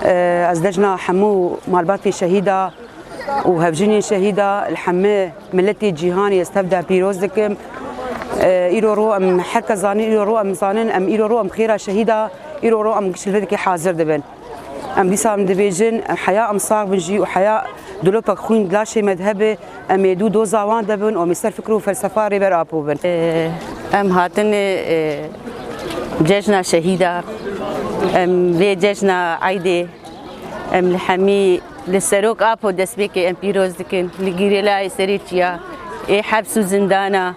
ازدجنا حمو مالباتي شهيدة وهفجيني شهيدة الحماة ملتي جيهاني يستبدع بيروزكم إيرو رو أم حركة زانين إيرو رو أم زانين أم إيرو رو أم خيرة شهيدة إيرو رو أم شلفتك حاضر دبن أم ديسا أم دبيجن حياة أم صاغ بنجي وحياة دلوبك خوين دلاشي مذهبي أم يدو دوزا وان دبن أم يصير فكرو فلسفة ريبر أبو بن أم هاتن جيشنا شهيدة أم في جيشنا عيدة أم لحمي للسروك أبو دسبيكي أم بيروز دكن لجيريلا سريتيا حبس وزندانة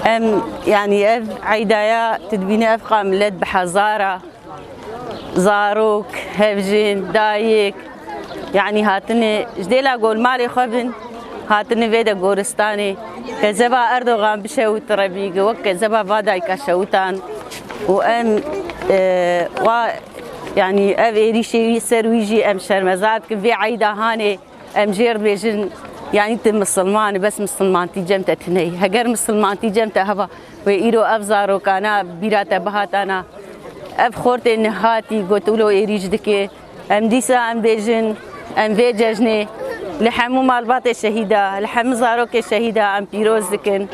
أم يعني أف عيدايا تدبيني أفقى ملد بحزارة زاروك هفجين دايك يعني هاتني جديلا قول مالي خبن هاتني فيدا غورستاني كزبا أردوغان بشوت ربيق وكزبا فادا يكشوتان وأم يعني أف إيريشي سرويجي أم شرمزات كفي عيدا هاني أم جير بيجن يعني انت مسلمان بس مسلمان تيجمت تني هجر مسلمان تيجمت هوا ويرو افزارو كانا بيراته بهاتانا اف خورت هاتي قلتلو ايريج دكي ام ديسا ام بيجن ام فيججني لحمو مالبات الشهيده لحم زاروك الشهيده ام بيروز دكن